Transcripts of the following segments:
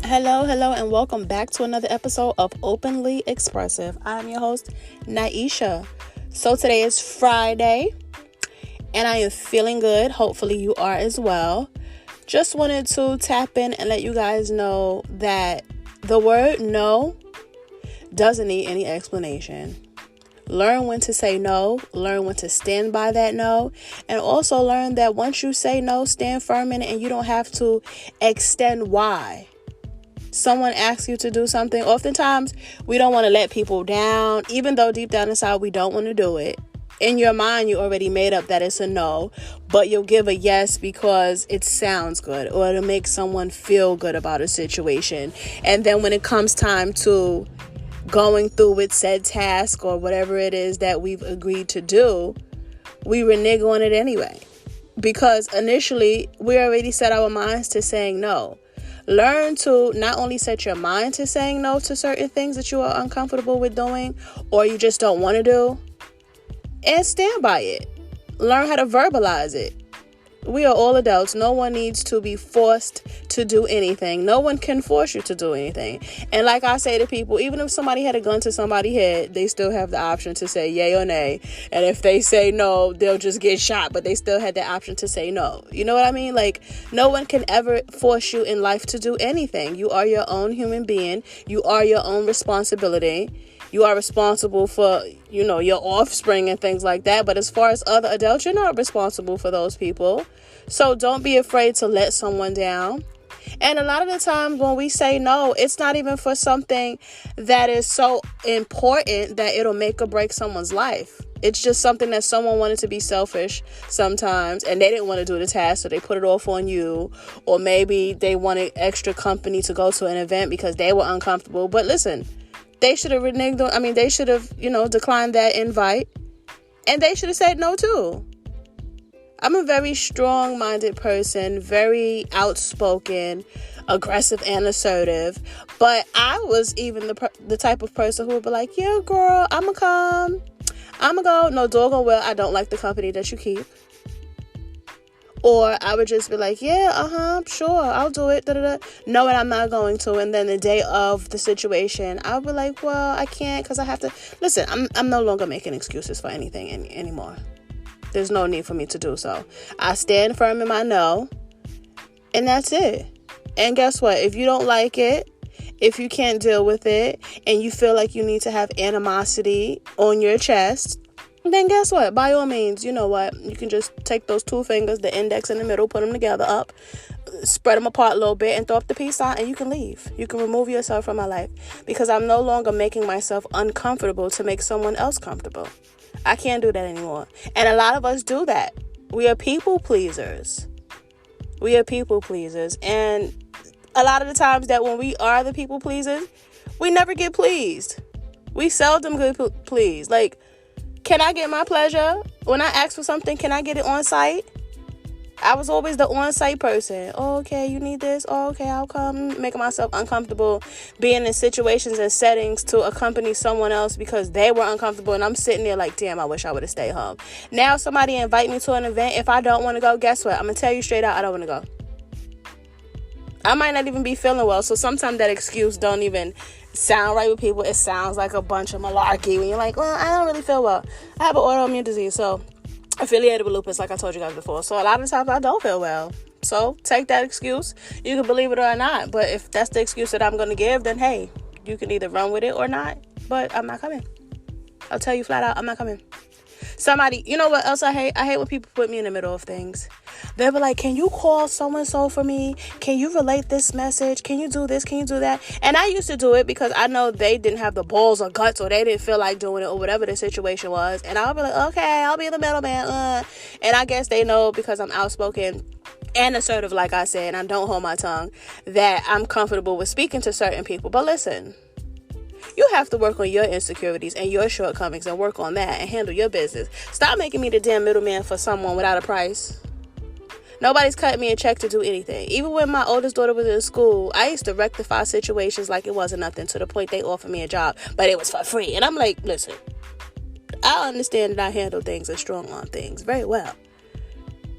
Hello, and welcome back to another episode of Openly Expressive. I'm your host, Naisha. So today is Friday, and I am feeling good. Hopefully you are as well. Just wanted to tap in and let you guys know that the word no doesn't need any explanation. Learn when to say no, learn when to stand by that no, and also learn that once you say no, stand firm in it, and you don't have to extend why. Someone asks you to do something. Oftentimes, we don't want to let people down, even though deep down inside we don't want to do it. In your mind, you already made up that it's a no, but you'll give a yes because it sounds good or it'll make someone feel good about a situation. And then when it comes time to going through with said task or whatever it is that we've agreed to do, we renege on it anyway. Because initially, we already set our minds to saying no. Learn to not only set your mind to saying no to certain things that you are uncomfortable with doing or you just don't want to do, and stand by it. Learn how to verbalize it. We are all adults. No one needs to be forced to do anything. No one can force you to do anything. And like I say to people, even if somebody had a gun to somebody's head, they still have the option to say yay or nay. And if they say no, they'll just get shot, but they still had the option to say no. You know what I mean? Like, no one can ever force you in life to do anything. You are your own human being. You are your own responsibility. You are responsible for, your offspring and things like that. But as far as other adults, you're not responsible for those people. So don't be afraid to let someone down. And a lot of the times when we say no, it's not even for something that is so important that it'll make or break someone's life. It's just something that someone wanted to be selfish sometimes and they didn't want to do the task, so they put it off on you. Or maybe they wanted extra company to go to an event because they were uncomfortable. But listen, they should have reneged. They should have, declined that invite. And they should have said no too. I'm a very strong-minded person, very outspoken, aggressive, and assertive. But I was even the type of person who would be like, yeah, girl, I'm going to come. I'm going to go. No, doggone well, I don't like the company that you keep. Or I would just be like, yeah, sure, I'll do it. Knowing I'm not going to. And then the day of the situation, I'll be like, well, I can't because I have to. Listen, I'm no longer making excuses for anything anymore. There's no need for me to do so. I stand firm in my no. And that's it. And guess what? If you don't like it, if you can't deal with it, and you feel like you need to have animosity on your chest, then guess what? By all means, you know what? You can just take those two fingers, the index in the middle, put them together up, spread them apart a little bit, and throw up the peace sign, and you can leave. You can remove yourself from my life because I'm no longer making myself uncomfortable to make someone else comfortable. I can't do that anymore. And a lot of us do that. We are people pleasers. And a lot of the times that when we are the people pleasers, we never get pleased. We seldom get pleased. Like, can I get my pleasure? When I ask for something, can I get it on site? I was always the on-site person. Oh, okay, you need this? Oh, okay, I'll come. Making myself uncomfortable being in situations and settings to accompany someone else because they were uncomfortable. And I'm sitting there like, damn, I wish I would have stayed home. Now somebody invite me to an event. If I don't want to go, guess what? I'm going to tell you straight out, I don't want to go. I might not even be feeling well. So sometimes that excuse don't even sound right with people. It sounds like a bunch of malarkey when you're like, well, I don't really feel well. I have an autoimmune disease, so affiliated with lupus, like I told you guys before. So a lot of times I don't feel well. So take that excuse. You can believe it or not. But if that's the excuse that I'm going to give, then hey, you can either run with it or not. But I'm not coming. I'll tell you flat out, I'm not coming. Somebody, you know what else I hate? I hate when people put me in the middle of things. They'll be like, can you call so-and-so for me? Can you relate this message? Can you do this? Can you do that? And I used to do it because I know they didn't have the balls or guts or they didn't feel like doing it or whatever the situation was. And I'll be like, okay, I'll be in the middleman. And I guess they know because I'm outspoken and assertive, like I said, and I don't hold my tongue, that I'm comfortable with speaking to certain people. But listen, you have to work on your insecurities and your shortcomings and work on that and handle your business. Stop making me the damn middleman for someone without a price. Nobody's cutting me a check to do anything. Even when my oldest daughter was in school, I used to rectify situations like it wasn't nothing to the point they offered me a job, but it was for free. And I'm like, listen, I understand that I handle things and strong on things very well.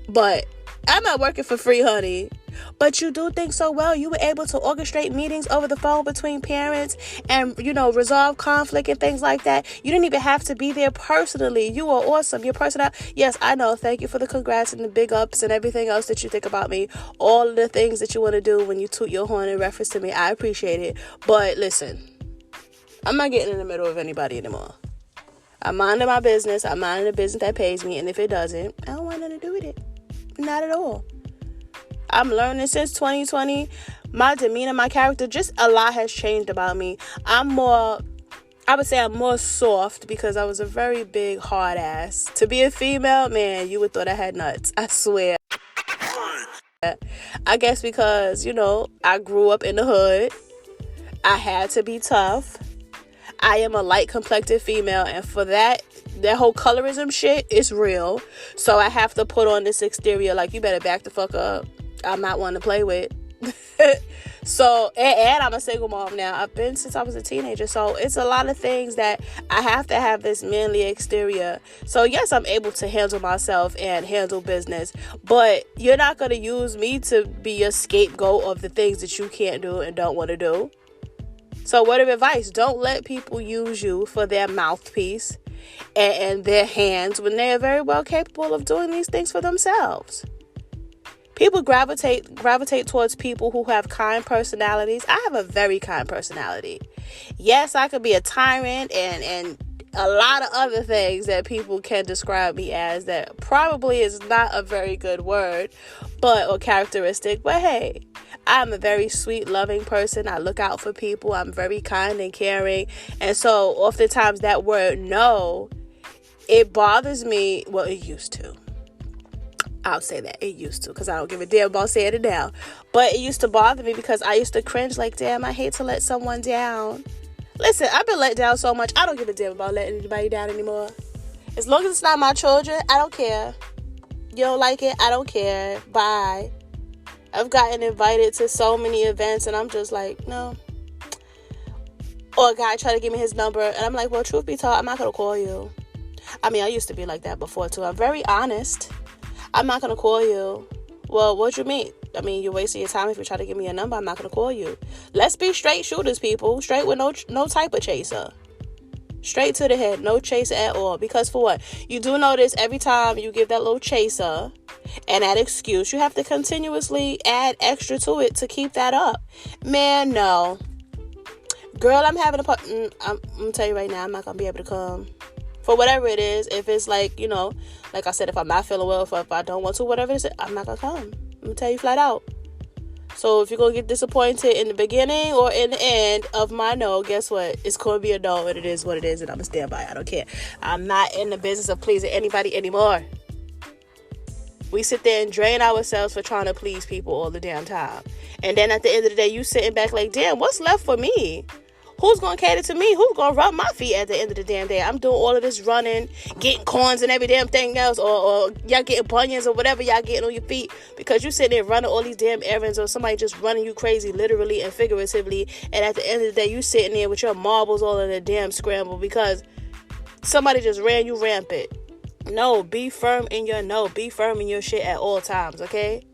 But I'm not working for free, honey. but you do things so well. You were able to orchestrate meetings over the phone between parents and, resolve conflict and things like that. You didn't even have to be there personally. You are awesome. Your personality. Yes, I know. Thank you for the congrats and the big ups and everything else that you think about me. All of the things that you want to do when you toot your horn in reference to me. I appreciate it. But listen, I'm not getting in the middle of anybody anymore. I'm minding my business. I'm minding the business that pays me. And if it doesn't, I don't want nothing to do with it. Not at all. I'm learning since 2020. My demeanor, my character, just a lot has changed about me. I would say I'm more soft because I was a very big hard ass. To be a female, man, you would thought I had nuts. I swear. I guess because, I grew up in the hood. I had to be tough. I am a light complected female, and for that whole colorism shit is real. So I have to put on this exterior like, you better back the fuck up. I'm not one to play with. So, and I'm a single mom now. I've been since I was a teenager. So it's a lot of things that I have to have this manly exterior. So yes, I'm able to handle myself and handle business, but you're not going to use me to be your scapegoat of the things that you can't do and don't want to do. So word of advice, don't let people use you for their mouthpiece and their hands when they are very well capable of doing these things for themselves. People gravitate towards people who have kind personalities. I have a very kind personality. Yes, I could be a tyrant and a lot of other things that people can describe me as that probably is not a very good word or characteristic. But hey, I'm a very sweet, loving person. I look out for people. I'm very kind and caring. And so oftentimes that word no, it bothers me. Well, it used to. I'll say that. It used to, because I don't give a damn about saying it now. But it used to bother me because I used to cringe like, damn, I hate to let someone down. Listen, I've been let down so much. I don't give a damn about letting anybody down anymore. As long as it's not my children, I don't care. You don't like it? I don't care. Bye. I've gotten invited to so many events and I'm just like, no. Or a guy tried to give me his number and I'm like, well, truth be told, I'm not going to call you. I mean, I used to be like that before too. I'm very honest. I'm not going to call you. Well, what you mean? I mean, you're wasting your time if you try to give me a number. I'm not going to call you. Let's be straight shooters, people. Straight with no type of chaser. Straight to the head. No chaser at all. Because for what? You do notice every time you give that little chaser and that excuse, you have to continuously add extra to it to keep that up. Man, no. Girl, I'm having I'm going to tell you right now, I'm not going to be able to come. For whatever it is, if it's like, like I said, if I'm not feeling well, if I don't want to, whatever it is, I'm not going to come. I'm going to tell you flat out. So if you're going to get disappointed in the beginning or in the end of my no, guess what? It's going to be a no, and it is what it is, and I'm going to stand by it. I don't care. I'm not in the business of pleasing anybody anymore. We sit there and drain ourselves for trying to please people all the damn time. And then at the end of the day, you sitting back like, damn, what's left for me? Who's going to cater to me? Who's going to rub my feet at the end of the damn day? I'm doing all of this running, getting corns and every damn thing else, or y'all getting bunions or whatever y'all getting on your feet because you sitting there running all these damn errands, or somebody just running you crazy literally and figuratively, and at the end of the day, you sitting there with your marbles all in the damn scramble because somebody just ran you rampant. No, be firm in your no. Be firm in your shit at all times, okay?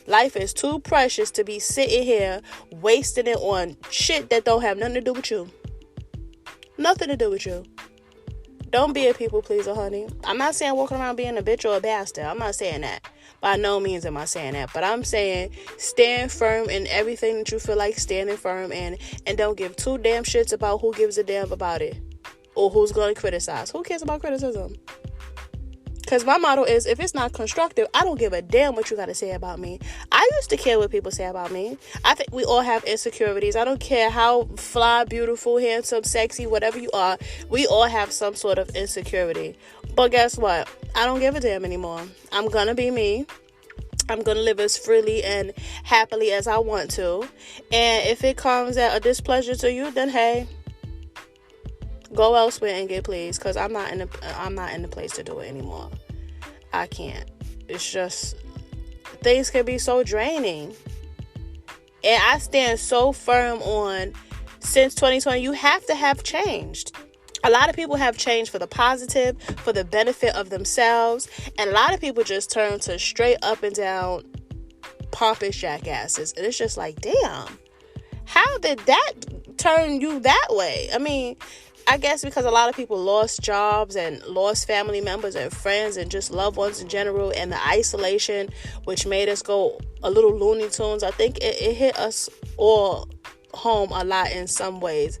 Life is too precious to be sitting here wasting it on shit that don't have nothing to do with you. Nothing to do with you. Don't be a people pleaser, honey. I'm not saying walking around being a bitch or a bastard. I'm not saying that. By no means am I saying that. But I'm saying stand firm in everything that you feel like standing firm in, and don't give two damn shits about who gives a damn about it or who's going to criticize. Who cares about criticism? Because my motto is, if it's not constructive, I don't give a damn what you got to say about me. I used to care what people say about me. I think we all have insecurities. I don't care how fly, beautiful, handsome, sexy, whatever you are. We all have some sort of insecurity. But guess what? I don't give a damn anymore. I'm going to be me. I'm going to live as freely and happily as I want to. And if it comes at a displeasure to you, then hey, go elsewhere and get pleased, because I'm not in the place to do it anymore. I can't. It's just things can be so draining. And I stand so firm on, since 2020, you have to have changed. A lot of people have changed for the positive, for the benefit of themselves, and a lot of people just turn to straight up and down pompous jackasses. And it's just like, damn, how did that turn you that way? I mean, I guess because a lot of people lost jobs and lost family members and friends and just loved ones in general, and the isolation, which made us go a little Looney Tunes. I think it hit us all home a lot in some ways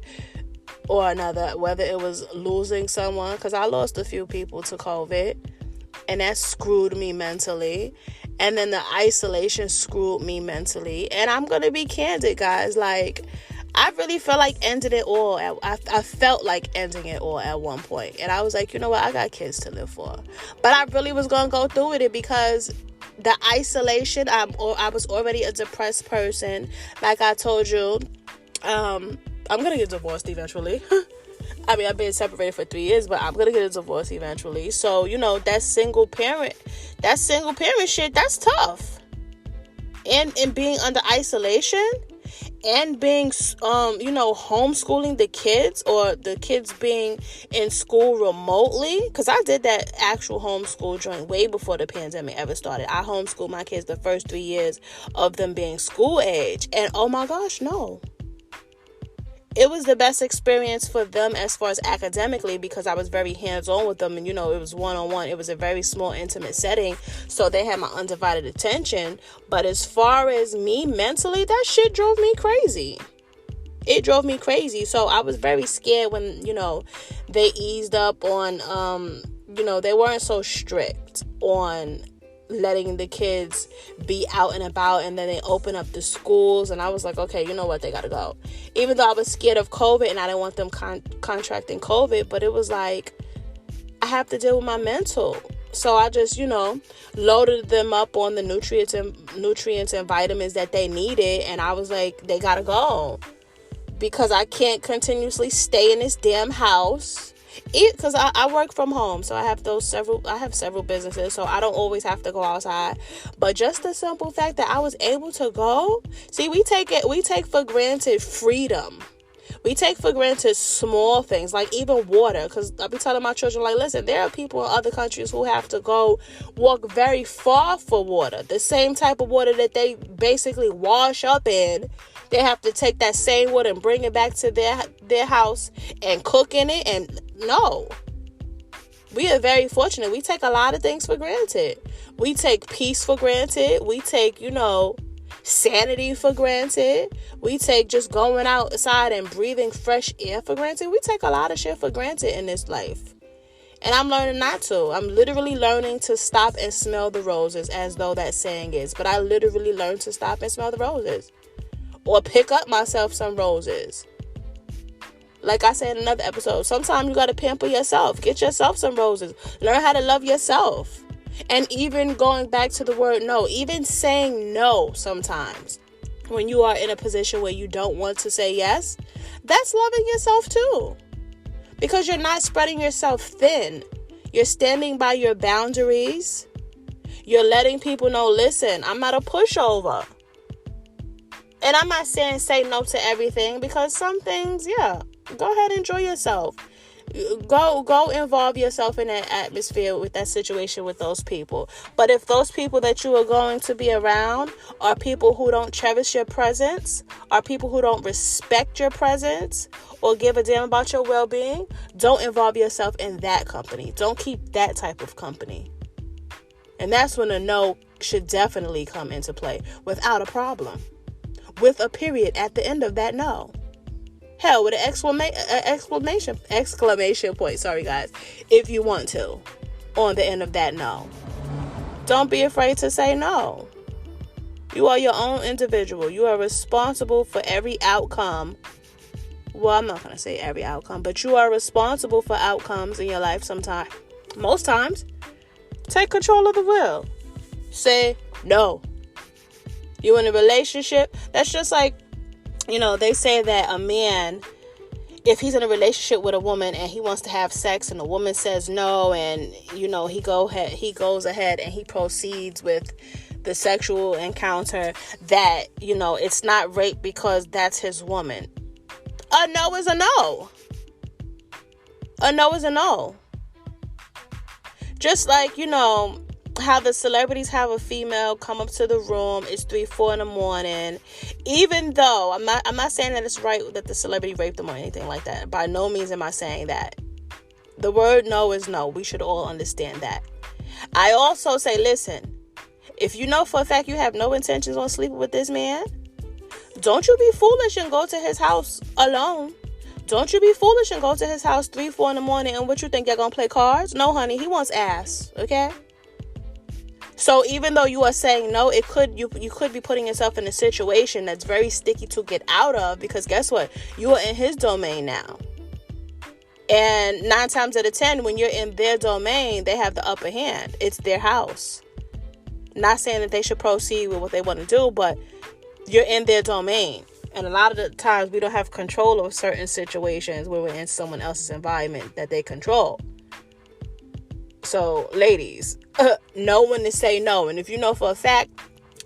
or another, whether it was losing someone, because I lost a few people to COVID, and that screwed me mentally. And then the isolation screwed me mentally. And I'm going to be candid, guys. Like, I really felt like ending it all. I felt like ending it all at one point. And I was like, you know what? I got kids to live for. But I really was going to go through with it because the isolation, I was already a depressed person. Like I told you, I'm going to get divorced eventually. I mean, I've been separated for 3 years, but I'm going to get a divorce eventually. So, you know, that single parent shit, that's tough. And being under isolation and being, homeschooling the kids, or the kids being in school remotely. Because I did that actual homeschool joint way before the pandemic ever started. I homeschooled my kids the first 3 years of them being school age. And oh my gosh, no. It was the best experience for them as far as academically, because I was very hands-on with them, and it was one-on-one. It was a very small, intimate setting, so they had my undivided attention. But as far as me mentally, that shit drove me crazy. It drove me crazy. So I was very scared when, they eased up on, they weren't so strict on letting the kids be out and about, and then they open up the schools, and I was like, okay, you know what, they gotta go. Even though I was scared of COVID and I didn't want them contracting COVID, but it was like, I have to deal with my mental. So I just, loaded them up on the nutrients and vitamins that they needed, and I was like, they gotta go, because I can't continuously stay in this damn house. Because I work from home, so I have several businesses, so I don't always have to go outside. But just the simple fact that I was able to go, see, we take for granted freedom. We take for granted small things, like even water. Because I'll be telling my children, like, listen, there are people in other countries who have to go walk very far for water. The same type of water that they basically wash up in, they have to take that same water and bring it back to their house and cook in it. And no, we are very fortunate. We take a lot of things for granted. We take peace for granted. We take, sanity for granted. We take just going outside and breathing fresh air for granted. We take a lot of shit for granted in this life. And I'm learning not to. I'm literally learning to stop and smell the roses, as though that saying is. But I literally learned to stop and smell the roses. Or pick up myself some roses. Like I said in another episode, sometimes you got to pamper yourself. Get yourself some roses. Learn how to love yourself. And even going back to the word no, even saying no sometimes, when you are in a position where you don't want to say yes, that's loving yourself too. Because you're not spreading yourself thin. You're standing by your boundaries. You're letting people know, listen, I'm not a pushover. And I'm not saying say no to everything, because some things, go ahead and enjoy yourself. Go involve yourself in that atmosphere with that situation with those people. But if those people that you are going to be around are people who don't cherish your presence, are people who don't respect your presence or give a damn about your well-being, don't involve yourself in that company. Don't keep that type of company. And that's when a no should definitely come into play without a problem. With a period at the end of that no. Hell, with an exclamation point, sorry guys, if you want to, on the end of that no. Don't be afraid to say no. You are your own individual. You are responsible for every outcome. Well, I'm not going to say every outcome, but you are responsible for outcomes in your life sometimes. Most times, take control of the wheel. Say no. You in a relationship, that's just like, they say that a man, if he's in a relationship with a woman and he wants to have sex and the woman says no, and, he goes ahead and he proceeds with the sexual encounter, that, it's not rape because that's his woman. A no is a no. A no is a no. Just like, how the celebrities have a female come up to the room. It's 3-4 in the morning. Even though I'm not saying that it's right that the celebrity raped them or anything like that. By no means am I saying that. The word no is no. We should all understand that. I also say, listen, if you know for a fact you have no intentions on sleeping with this man, don't you be foolish and go to his house alone. Don't you be foolish and go to his house 3-4 in the morning, and what you think, they're gonna play cards? No, honey, he wants ass, okay? So even though you are saying no, you could be putting yourself in a situation that's very sticky to get out of, because guess what? You are in his domain now. And 9 times out of 10, when you're in their domain, they have the upper hand. It's their house. Not saying that they should proceed with what they want to do, but you're in their domain. And a lot of the times we don't have control over certain situations where we're in someone else's environment that they control. So, ladies, know when to say no. And if you know for a fact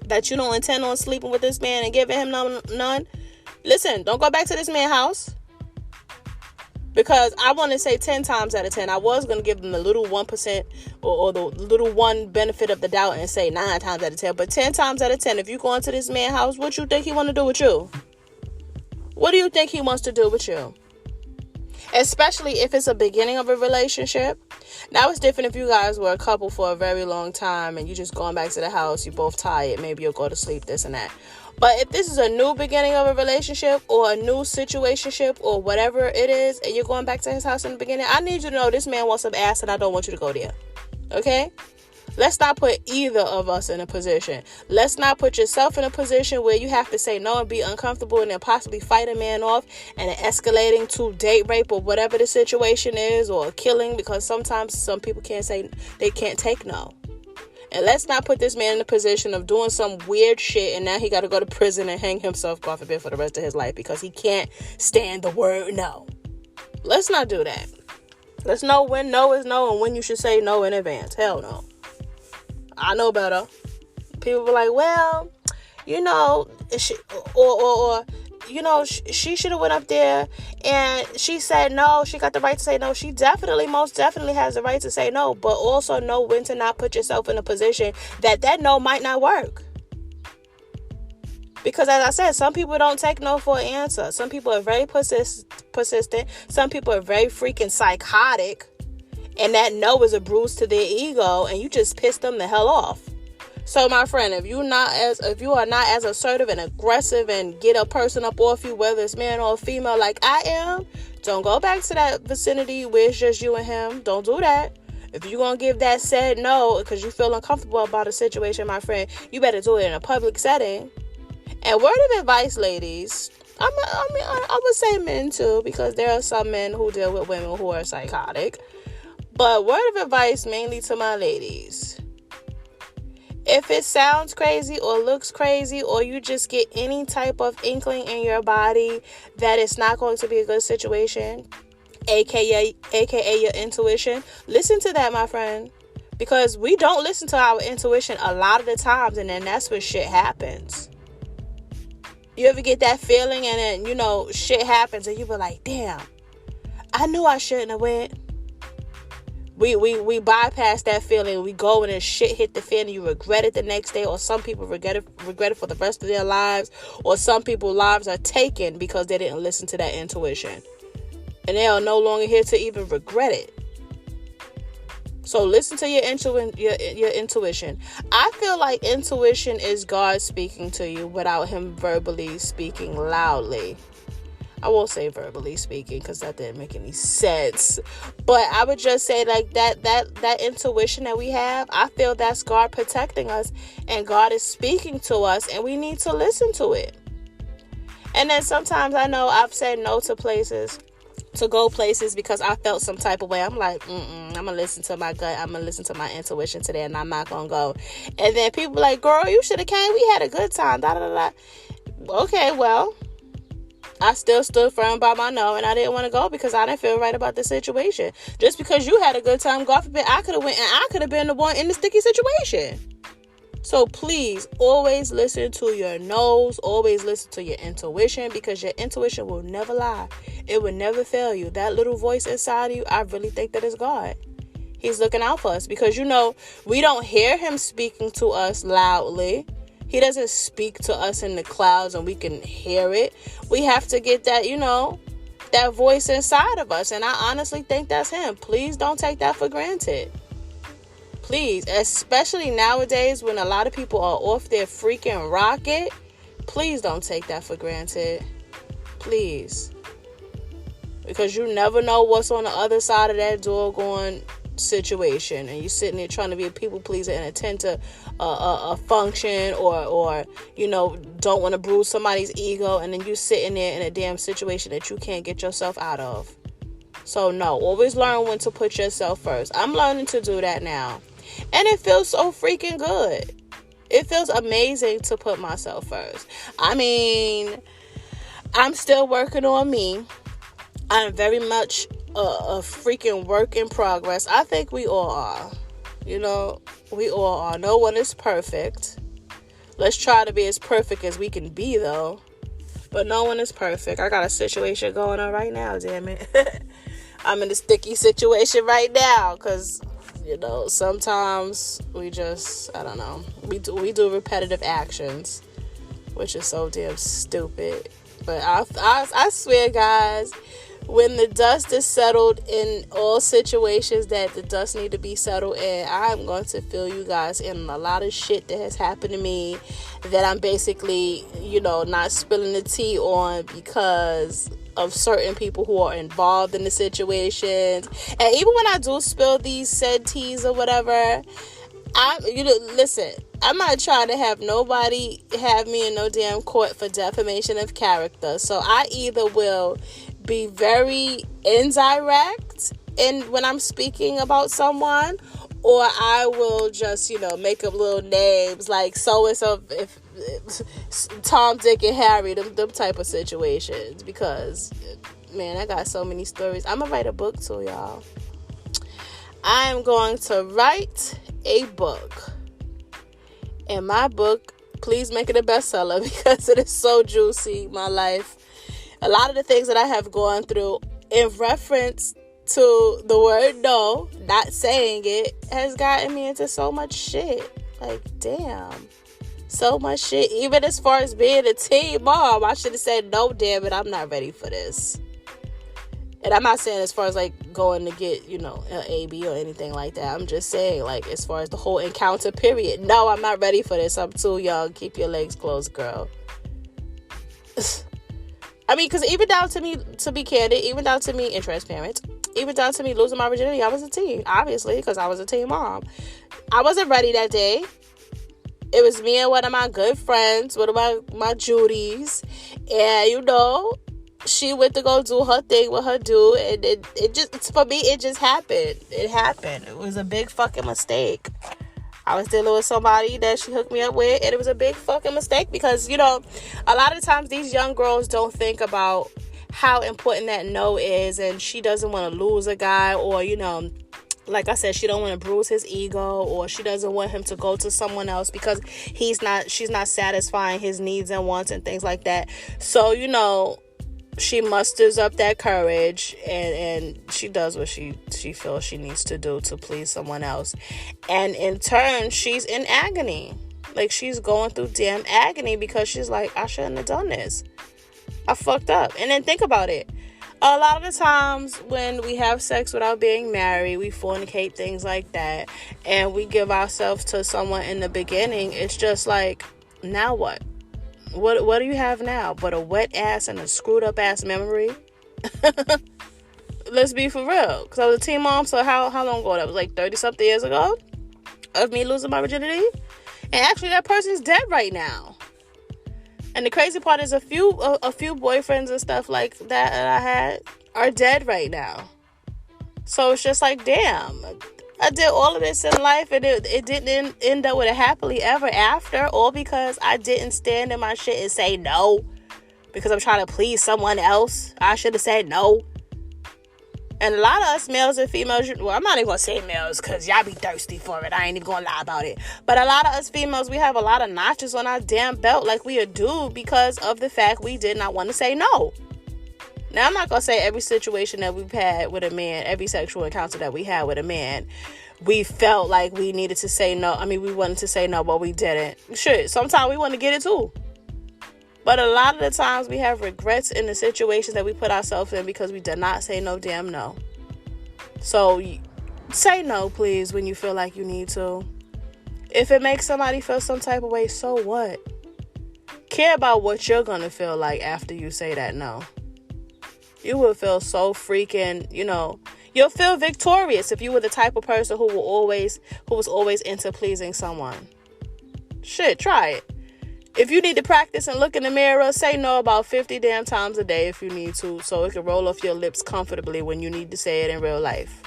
that you don't intend on sleeping with this man and giving him none, listen, don't go back to this man's house. Because I want to say 10 times out of 10, I was going to give them the little 1% or the little one benefit of the doubt and say 9 times out of 10. But 10 times out of 10, if you go into this man's house, what you think he want to do with you? What do you think he wants to do with you? Especially if it's a beginning of a relationship. Now, it's different if you guys were a couple for a very long time and you just going back to the house, you're both tired, maybe you'll go to sleep, this and that. But if this is a new beginning of a relationship or a new situationship or whatever it is, and you're going back to his house in the beginning, I need you to know this man wants some ass and I don't want you to go there. Okay? Let's not put either of us in a position. Let's not put yourself in a position where you have to say no and be uncomfortable and then possibly fight a man off and it escalating to date rape or whatever the situation is, or killing, because sometimes some people can't say, they can't take no. And let's not put this man in a position of doing some weird shit and now he got to go to prison and hang himself, God forbid, for the rest of his life because he can't stand the word no. Let's not do that. Let's know when no is no and when you should say no in advance. Hell no. I know better. People be like, well, you know, she should have went up there and she said no. She got the right to say no. She most definitely has the right to say no, but also know when to not put yourself in a position that no might not work. Because as I said, some people don't take no for an answer. Some people are very persistent. Some people are very freaking psychotic. And that no is a bruise to their ego, and you just piss them the hell off. So, my friend, if you are not as assertive and aggressive and get a person up off you, whether it's man or female like I am, don't go back to that vicinity where it's just you and him. Don't do that. If you're going to give that said no because you feel uncomfortable about a situation, my friend, you better do it in a public setting. And word of advice, ladies, I would say men too, because there are some men who deal with women who are psychotic. But word of advice mainly to my ladies. If it sounds crazy or looks crazy, or you just get any type of inkling in your body that it's not going to be a good situation, aka your intuition, listen to that, my friend. Because we don't listen to our intuition a lot of the times, and then that's when shit happens. You ever get that feeling and then, shit happens and you be like, damn, I knew I shouldn't have went. We bypass that feeling. We go and then shit hit the fan and you regret it the next day. Or some people regret it for the rest of their lives. Or some people's lives are taken because they didn't listen to that intuition. And they are no longer here to even regret it. So listen to your intuition. I feel like intuition is God speaking to you without him verbally speaking loudly. I won't say verbally speaking because that didn't make any sense. But I would just say like that intuition that we have, I feel that's God protecting us and God is speaking to us and we need to listen to it. And then sometimes I know I've said no to go places because I felt some type of way. I'm like, I'm going to listen to my gut. I'm going to listen to my intuition today and I'm not going to go. And then people like, girl, you should have came. We had a good time. Da, da, da. Okay, well, I still stood firm by my no, and I didn't want to go because I didn't feel right about the situation. Just because you had a good time, God forbid, I could have went and I could have been the one in the sticky situation. So please, always listen to your nose. Always listen to your intuition, because your intuition will never lie. It will never fail you. That little voice inside of you, I really think that is God. He's looking out for us because, we don't hear him speaking to us loudly. He doesn't speak to us in the clouds and we can hear it. We have to get that, that voice inside of us. And I honestly think that's him. Please don't take that for granted. Please, especially nowadays when a lot of people are off their freaking rocket, please don't take that for granted. Please. Because you never know what's on the other side of that doggone situation. And you're sitting there trying to be a people pleaser and attend to a function or don't want to bruise somebody's ego. And then you sitting there in a damn situation that you can't get yourself out of. So no, always learn when to put yourself first. I'm learning to do that now. And it feels so freaking good. It feels amazing to put myself first. I mean, I'm still working on me. I'm very much a freaking work in progress. I think we all are. We all are. No one is perfect. Let's try to be as perfect as we can be, though. But no one is perfect. I got a situation going on right now, damn it. I'm in a sticky situation right now because, sometimes we just, I don't know. We do repetitive actions, which is so damn stupid. But I swear, guys, when the dust is settled in all situations that the dust need to be settled in, I'm going to fill you guys in a lot of shit that has happened to me that I'm basically, not spilling the tea on because of certain people who are involved in the situations. And even when I do spill these said teas or whatever, listen, I'm not trying to have nobody have me in no damn court for defamation of character. So I either will be very indirect when I'm speaking about someone, or I will just, make up little names like so-and-so, if Tom, Dick, and Harry, them type of situations, because, man, I got so many stories. I'm going to write a book too, y'all. I am going to write a book. And my book, please make it a bestseller because it is so juicy, my life. A lot of the things that I have gone through in reference to the word no, not saying it, has gotten me into so much shit. Like, damn. So much shit. Even as far as being a teen mom, I should have said, no, damn it, I'm not ready for this. And I'm not saying as far as, like, going to get, an AB or anything like that. I'm just saying, like, as far as the whole encounter period. No, I'm not ready for this. I'm too young. Keep your legs closed, girl. I mean, because even down to me, to be candid, even down to me, and transparent, even down to me losing my virginity, I was a teen, obviously, because I was a teen mom. I wasn't ready that day. It was me and one of my good friends, one of my Judies, and, she went to go do her thing with her dude, and it just, for me, it just happened. It happened. It was a big fucking mistake. I was dealing with somebody that she hooked me up with, and it was a big fucking mistake because, a lot of times these young girls don't think about how important that no is, and she doesn't want to lose a guy, or, like I said, she don't want to bruise his ego, or she doesn't want him to go to someone else because she's not satisfying his needs and wants and things like that. So, she musters up that courage and she does what she feels she needs to do to please someone else. And in turn, she's in agony. Like, she's going through damn agony because she's like, I shouldn't have done this. I fucked up. And then think about it. A lot of the times when we have sex without being married, we fornicate, things like that, and we give ourselves to someone in the beginning, it's just like, now what? What do you have now but a wet ass and a screwed up ass memory? Let's be for real. Because I was a teen mom, so how long ago? That was like 30-something years ago of me losing my virginity. And actually, that person's dead right now. And the crazy part is a few boyfriends and stuff like that I had are dead right now. So it's just like, damn. I did all of this in life and it didn't end up with a happily ever after, all because I didn't stand in my shit and say no because I'm trying to please someone else. I should have said no. And a lot of us males and females, well, I'm not even going to say males because y'all be thirsty for it. I ain't even going to lie about it. But a lot of us females, we have a lot of notches on our damn belt like we a dude because of the fact we did not want to say no. Now, I'm not going to say every situation that we've had with a man, every sexual encounter that we had with a man, we felt like we needed to say no. I mean, we wanted to say no, but we didn't. Shit, sometimes we want to get it too. But a lot of the times we have regrets in the situations that we put ourselves in because we did not say no damn no. So say no, please, when you feel like you need to. If it makes somebody feel some type of way, so what? Care about what you're going to feel like after you say that no. You will feel so freaking, you'll feel victorious if you were the type of person who was always into pleasing someone. Shit, try it. If you need to practice and look in the mirror, say no about 50 damn times a day if you need to, so it can roll off your lips comfortably when you need to say it in real life.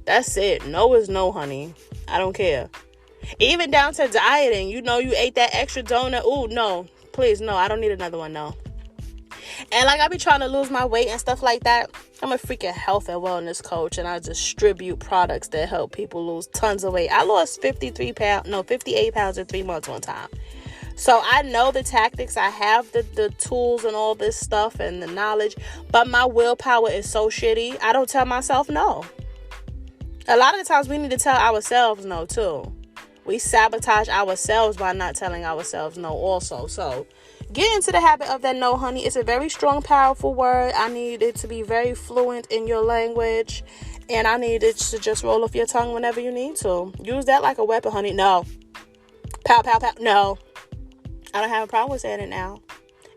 That's it. No is no, honey. I don't care. Even down to dieting. You ate that extra donut. Ooh, no. Please, no. I don't need another one, no. And I be trying to lose my weight and stuff like that. I'm a freaking health and wellness coach, and I distribute products that help people lose tons of weight. I lost 58 pounds in 3 months one time. So I know the tactics. I have the tools and all this stuff and the knowledge, but my willpower is so shitty. I don't tell myself no. A lot of the times we need to tell ourselves no too. We sabotage ourselves by not telling ourselves no also. So get into the habit of that no, honey. It's a very strong, powerful word. I need it to be very fluent in your language. And I need it to just roll off your tongue whenever you need to. Use that like a weapon, honey. No. Pow, pow, pow. No. I don't have a problem with saying it now.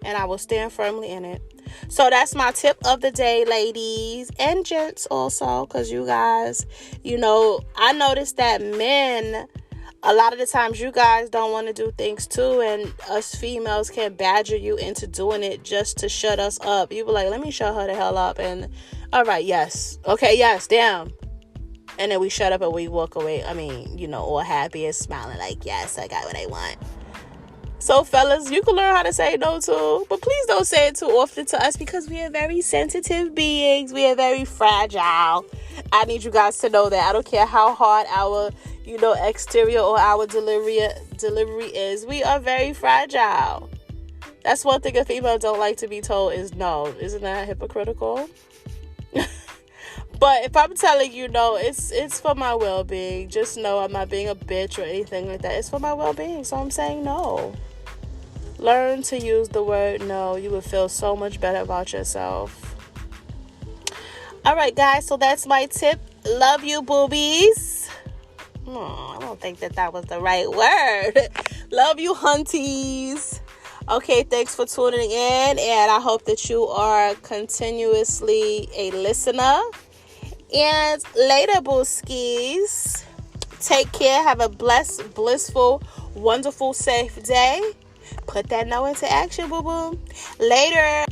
And I will stand firmly in it. So that's my tip of the day, ladies and gents also. Because you guys, I noticed that men, a lot of the times you guys don't want to do things too. And us females can badger you into doing it just to shut us up. You be like, let me shut her the hell up. And all right, yes. Okay, yes, damn. And then we shut up and we walk away. I mean, all happy and smiling like, yes, I got what I want. So, fellas, you can learn how to say no too. But please don't say it too often to us because we are very sensitive beings. We are very fragile. I need you guys to know that. I don't care how hard our, exterior or our delivery is. We are very fragile. That's one thing a female don't like to be told is no. Isn't that hypocritical? But if I'm telling you no, it's for my well-being. Just know I'm not being a bitch or anything like that. It's for my well-being. So I'm saying no. Learn to use the word no. You will feel so much better about yourself. All right, guys. So that's my tip. Love you, boobies. I don't think that was the right word. Love you, hunties. Okay, thanks for tuning in. And I hope that you are continuously a listener. And later, booskies. Take care. Have a blessed, blissful, wonderful, safe day. Put that no into action, boo-boo. Later.